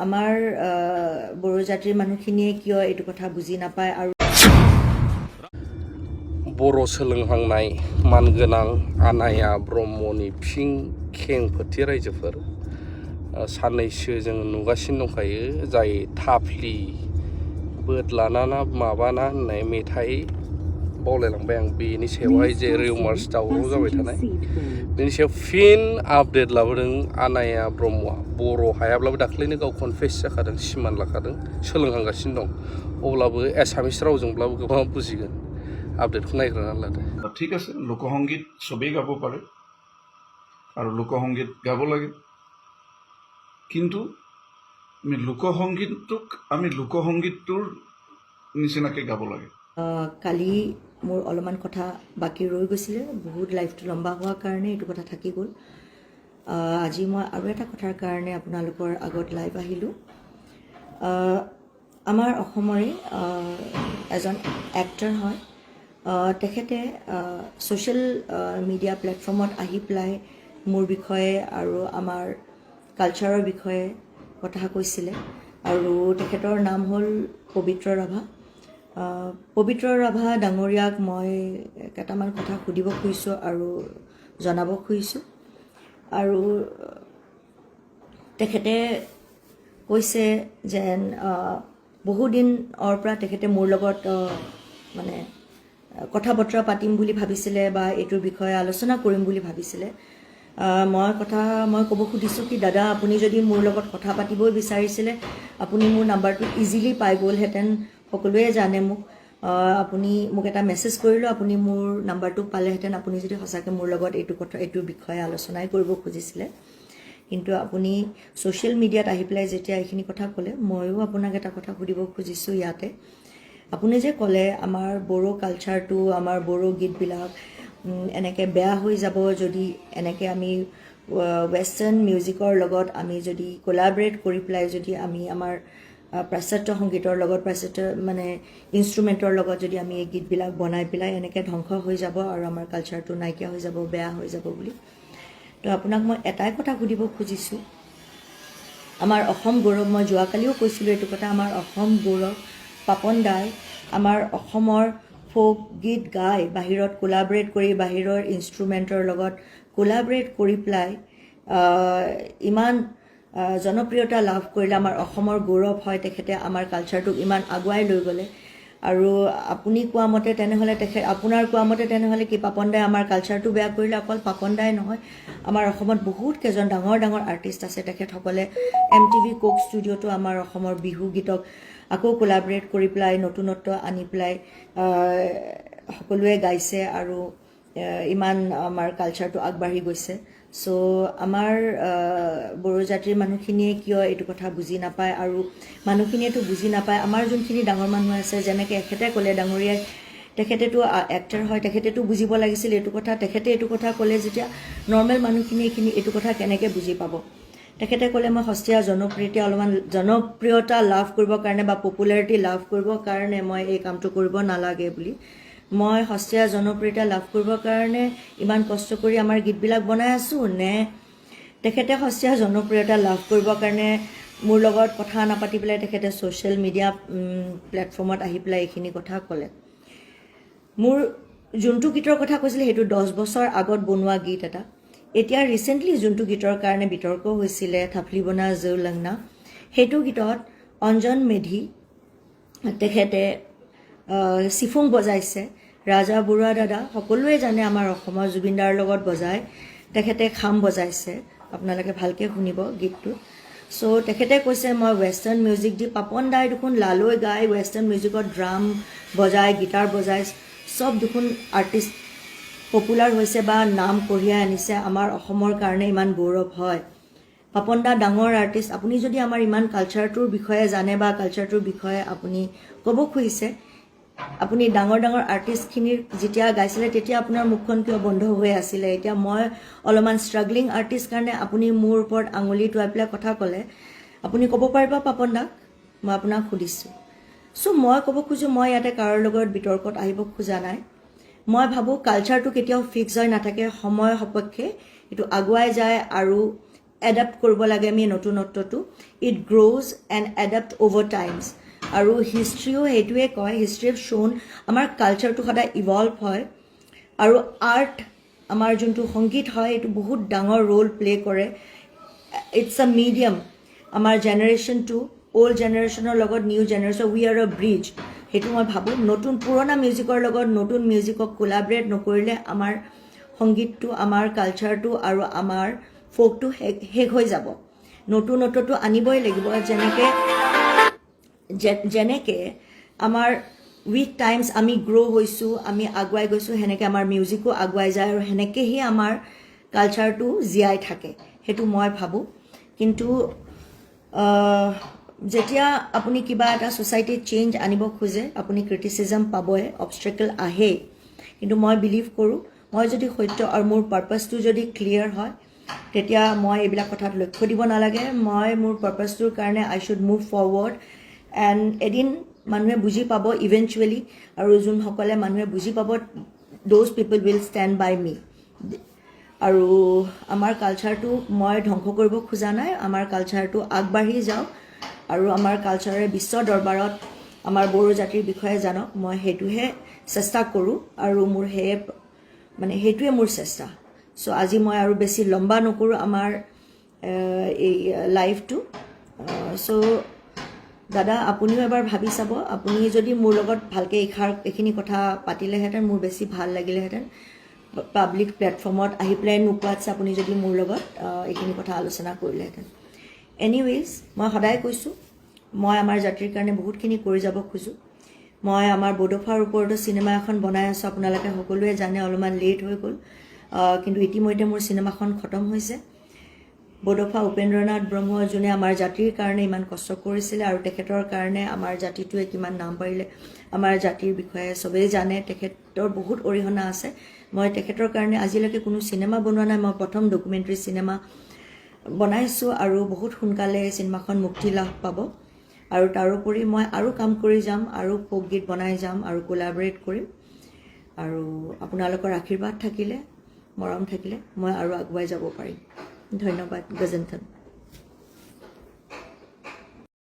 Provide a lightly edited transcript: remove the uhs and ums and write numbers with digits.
আমাৰ বড়ো জাতিৰ মানুহখিনিয়ে কিয় এইটো কথা বুজি নাপায় আৰু बर' सोलोंहांनाय मानगोनां आनाया ब्रह्मनि फिं खेंफोरथि रायजोफोर साननैसो जों नुगासिनो दंखायो जाय थाफ्लि बोदलाना माबाना होननाय मेथाइ बावलायलांबाय आं बेनि सायावहाय जे रिउमार्स दावराव जाबाय थानाय बेनि सायाव फिन आपडेट लाबोदों आनाया ब्रह्मआ बर' हायाब्लाबो दाख्लैनो गाव कनफेस जाखादों सिमान लाखादों सोलोंहांगासिनो दं अब्लाबो एसामिस रावजोंब्लाबो गोबां बुजिगोन আপডেটখন নাইগ্ৰনা লাদে ঠিক আছে লোকসংগীত সবেই গাব পাৰে আৰু লোকসংগীত গাব লাগে কিন্তু আমি লোকসংগীতটোৰ নিচিনাকৈ গাব লাগে কালি মোৰ অলপমান কথা বাকী ৰৈ গৈছিলে বহুত লাইফটো লম্বা হোৱাৰ কাৰণে এইটো কথা থাকি গ'ল আজি মই আৰু এটা কথাৰ কাৰণে আপোনালোকৰ আগত লাইভ আহিলোঁ আমাৰ অসমৰে এজন এক্টৰ হয় তেখেতে ছ'চিয়েল মিডিয়া প্লেটফৰ্মত আহি পেলাই মোৰ বিষয়ে আৰু আমাৰ কালচাৰৰ বিষয়ে কথা কৈছিলে আৰু তেখেতৰ নাম হ'ল পবিত্ৰ ৰাভা পবিত্ৰ ৰাভা ডাঙৰীয়াক মই কেইটামান কথা সুধিব খুজিছোঁ আৰু জনাব খুজিছোঁ আৰু তেখেতে কৈছে যেন বহুদিনৰ পৰা তেখেতে মোৰ লগত মানে কথা বতৰা পাতিম বুলি ভাবিছিলে বা এইটোৰ বিষয়ে আলোচনা কৰিম বুলি ভাবিছিলে মই ক'ব খুজিছোঁ কি দাদা আপুনি যদি মোৰ লগত কথা পাতিবই বিচাৰিছিলে আপুনি মোৰ নাম্বাৰটো ইজিলি পাই গ'লহেঁতেন সকলোৱে জানে মোক আপুনি মোক এটা মেছেজ কৰিলোঁ আপুনি মোৰ নাম্বাৰটো পালেহেঁতেন আপুনি যদি সঁচাকৈ মোৰ লগত এইটো বিষয়ে আলোচনাই কৰিব খুজিছিলে কিন্তু আপুনি ছ'চিয়েল মিডিয়াত আহি পেলাই যেতিয়া এইখিনি কথা ক'লে ময়ো আপোনাক এটা কথা সুধিব খুজিছোঁ ইয়াতে আপুনি যে ক'লে আমাৰ বড়ো কালচাৰটো আমাৰ বড়ো গীতবিলাক এনেকৈ বেয়া হৈ যাব যদি এনেকৈ আমি ৱেষ্টাৰ্ণ মিউজিকৰ লগত আমি যদি কোলাবৰেট কৰি পেলাই যদি আমি আমাৰ পাশ্চাত্য সংগীতৰ লগত পাশ্চাত্য মানে ইনষ্ট্ৰুমেণ্টৰ লগত যদি আমি এই গীতবিলাক বনাই পেলাই এনেকৈ ধ্বংস হৈ যাব আৰু আমাৰ কালচাৰটো নাইকিয়া হৈ যাব বেয়া হৈ যাব বুলি তো আপোনাক মই এটাই কথা সুধিব খুজিছোঁ আমাৰ অসম গৌৰৱ মই যোৱাকালিও কৈছিলোঁ এইটো কথা আমাৰ অসম গৌৰৱ পাপন দাই আমাৰ অসমৰ ফোক গীত গাই বাহিৰত কোলাবৰেট কৰি বাহিৰৰ ইনষ্ট্ৰুমেণ্টৰ লগত কোলাবৰেট কৰি পেলাই ইমান জনপ্ৰিয়তা লাভ কৰিলে আমাৰ অসমৰ গৌৰৱ হয় তেখেতে আমাৰ কালচাৰটোক ইমান আগুৱাই লৈ গ'লে আৰু আপুনি কোৱা মতে তেনেহ'লে আপোনাৰ কোৱা মতে তেনেহ'লে কি পাপন দাই আমাৰ কালচাৰটো বেয়া কৰিলে অকল পাপন দাই নহয় আমাৰ অসমত বহুত কেইজন ডাঙৰ ডাঙৰ আৰ্টিষ্ট আছে তেখেতসকলে MTV কোক ষ্টুডিঅ'টো আমাৰ অসমৰ বিহু গীতক আকৌ কোলাবৰেট কৰি পেলাই নতুনত্ব আনি পেলাই সকলোৱে গাইছে আৰু ইমান আমাৰ কালচাৰটো আগবাঢ়ি গৈছে চ' আমাৰ বড়ো জাতিৰ মানুহখিনিয়ে কিয় এইটো কথা বুজি নাপায় আৰু মানুহখিনিয়েতো বুজি নাপায় আমাৰ যোনখিনি ডাঙৰ মানুহ আছে যেনেকৈ এখেতে ক'লে ডাঙৰীয়াই তেখেতেতো এক্টৰ হয় তেখেতেতো বুজিব লাগিছিল এইটো কথা তেখেতে এইটো কথা ক'লে যেতিয়া নৰ্মেল মানুহখিনিয়ে এইটো কথা কেনেকৈ বুজি পাব তেখেতে ক'লে মই সস্তীয়া অলপমান জনপ্ৰিয়তা লাভ কৰিবৰ কাৰণে বা পপুলাৰিটি লাভ কৰিবৰ কাৰণে মই এই কামটো কৰিব নালাগে বুলি মই সস্তীয়া জনপ্ৰিয়তা লাভ কৰিবৰ কাৰণে ইমান কষ্ট কৰি আমাৰ গীতবিলাক বনাই আছোঁ নে তেখেতে সস্তীয়া জনপ্ৰিয়তা লাভ কৰিবৰ কাৰণে মোৰ লগত কথা নাপাতি পেলাই তেখেতে ছ'চিয়েল মিডিয়া প্লেটফৰ্মত আহি পেলাই এইখিনি কথা ক'লে মোৰ যোনটো গীতৰ কথা কৈছিলে সেইটো 10 বছৰ আগত বনোৱা গীত এটা এতিয়া ৰিচেণ্টলি যোনটো গীতৰ কাৰণে বিতৰ্ক হৈছিলে থাফলি বনা জৌ লংনা সেইটো গীতত অঞ্জন মেধি তেখেতে চিফুং বজাইছে ৰাজা বৰুৱা দাদা সকলোৱে জানে আমাৰ অসমৰ জুবিনদাৰ লগত বজায় তেখেতে খাম বজাইছে আপোনালোকে ভালকৈ শুনিব গীতটো চ' তেখেতে কৈছে মই ৱেষ্টাৰ্ণ মিউজিক দি পাপন দাই দেখোন লালৈ গাই ৱেষ্টাৰ্ণ মিউজিকত ড্ৰাম বজায় গীটাৰ বজায় চব দেখোন আৰ্টিষ্ট পপুলাৰ হৈছে বা নাম কঢ়িয়াই আনিছে আমাৰ অসমৰ কাৰণে ইমান গৌৰৱ হয় পাপন দা ডাঙৰ আৰ্টিষ্ট আপুনি যদি আমাৰ ইমান কালচাৰটোৰ বিষয়ে জানে বা কালচাৰটোৰ বিষয়ে আপুনি ক'ব খুজিছে আপুনি ডাঙৰ ডাঙৰ আৰ্টিষ্টখিনিৰ যেতিয়া গাইছিলে তেতিয়া আপোনাৰ মুখখন কিয় বন্ধ হৈ আছিলে এতিয়া মই অলপমান ষ্ট্ৰাগলিং আৰ্টিষ্ট কাৰণে আপুনি মোৰ ওপৰত আঙুলি টুৱাই পেলাই কথা ক'লে আপুনি ক'ব পাৰিব পাপন দাক মই আপোনাক সুধিছোঁ চ' মই ক'ব খোজোঁ মই ইয়াতে কাৰোৰ লগত বিতৰ্কত আহিব খোজা নাই মই ভাবোঁ কালচাৰটো কেতিয়াও ফিক্স হৈ নাথাকে সময় সপক্ষে এইটো আগুৱাই যায় আৰু এডাপ্ট কৰিব লাগে আমি নতুনত্বটো it grows and adapt other times আৰু হিষ্ট্ৰীও সেইটোৱে কয় হিষ্ট্ৰী অফ শ্ব'ন আমাৰ কালচাৰটো সদায় ইভলভ হয় আৰু আৰ্ট আমাৰ যোনটো সংগীত হয় এইটো বহুত ডাঙৰ ৰোল প্লে কৰে ইটছ আ মিডিয়াম আমাৰ জেনেৰেশ্যনটো অল্ড জেনেৰেশ্যনৰ লগত নিউ জেনেৰেশ্যন উই আৰ আ ব্ৰিজ সেইটো মই ভাবোঁ নতুন পুৰণা মিউজিকৰ লগত নতুন মিউজিকক কোলাবৰেট নকৰিলে আমাৰ সংগীতটো আমাৰ কালচাৰটো আৰু আমাৰ ফ'কটো শেষ হৈ যাব নতুনত্বটো আনিবই লাগিব যেনেকৈ আমাৰ উইথ টাইমছ আমি গ্ৰ' হৈছোঁ আমি আগুৱাই গৈছোঁ সেনেকৈ আমাৰ মিউজিকো আগুৱাই যায় আৰু সেনেকৈহে আমাৰ কালচাৰটো জীয়াই থাকে সেইটো মই ভাবোঁ কিন্তু যেতিয়া আপুনি কিবা এটা ছ'চাইটিত চেঞ্জ আনিব খোজে আপুনি ক্ৰিটিচিজম পাবই অবষ্ট্ৰেকল আহেই কিন্তু মই বিলিভ কৰোঁ মই যদি সত্য আৰু মোৰ পাৰ্পাছটো যদি ক্লিয়াৰ হয় তেতিয়া মই এইবিলাক কথাত লক্ষ্য দিব নালাগে মই মোৰ পাৰ্পাছটোৰ কাৰণে আই শ্বুড মুভ ফৰৱাৰ্ড এণ্ড এদিন মানুহে বুজি পাব ইভেঞ্চুৱেলি আৰু যোনসকলে মানুহে বুজি পাব দ'জ পিপল উইল ষ্টেণ্ড বাই মি আৰু আমাৰ কালচাৰটো মই ধ্বংস কৰিব খোজা নাই আমাৰ কালচাৰটো আগবাঢ়ি যাওক আৰু আমাৰ কালচাৰে বিশ্ব দৰবাৰত আমাৰ বড়ো জাতিৰ বিষয়ে জানক মই সেইটোহে চেষ্টা কৰোঁ আৰু মোৰ সেইটোৱে মোৰ চেষ্টা চ' আজি মই আৰু বেছি লম্বা নকৰোঁ আমাৰ এই লাইফটো চ' দাদা আপুনিও এবাৰ ভাবি চাব আপুনি যদি মোৰ লগত ভালকৈ এইখিনি কথা পাতিলেহেঁতেন মোৰ বেছি ভাল লাগিলেহেঁতেন পাব্লিক প্লেটফৰ্মত আহি পেলাই নোকোৱাতছে আপুনি যদি মোৰ লগত এইখিনি কথা আলোচনা কৰিলেহেঁতেন এনিৱেজ মই সদায় কৈছোঁ মই আমাৰ জাতিৰ কাৰণে বহুতখিনি কৰি যাব খোজোঁ মই আমাৰ বড়োফাৰ ওপৰতো চিনেমা এখন বনাই আছোঁ আপোনালোকে সকলোৱে জানে অলপমান লেট হৈ গ'ল কিন্তু ইতিমধ্যে মোৰ চিনেমাখন খতম হৈছে বড়োফা উপেন্দ্ৰনাথ ব্ৰহ্ম যোনে আমাৰ জাতিৰ কাৰণে ইমান কষ্ট কৰিছিলে আৰু তেখেতৰ কাৰণে আমাৰ জাতিটোৱে কিমান নাম পাৰিলে আমাৰ জাতিৰ বিষয়ে চবেই জানে তেখেতৰ বহুত অৰিহণা আছে মই তেখেতৰ কাৰণে আজিলৈকে কোনো চিনেমা বনোৱা নাই মই প্ৰথম ডকুমেণ্টাৰী চিনেমা বনাইছোঁ আৰু বহুত সোনকালে চিনেমাখন মুক্তি লাভ পাব আৰু তাৰোপৰি মই আৰু কাম কৰি যাম আৰু ফ'ক গীত বনাই যাম আৰু কোলাবৰেট কৰিম আৰু আপোনালোকৰ আশীৰ্বাদ থাকিলে মৰম থাকিলে মই আৰু আগুৱাই যাব পাৰিম ধন্যবাদ গজেন্থন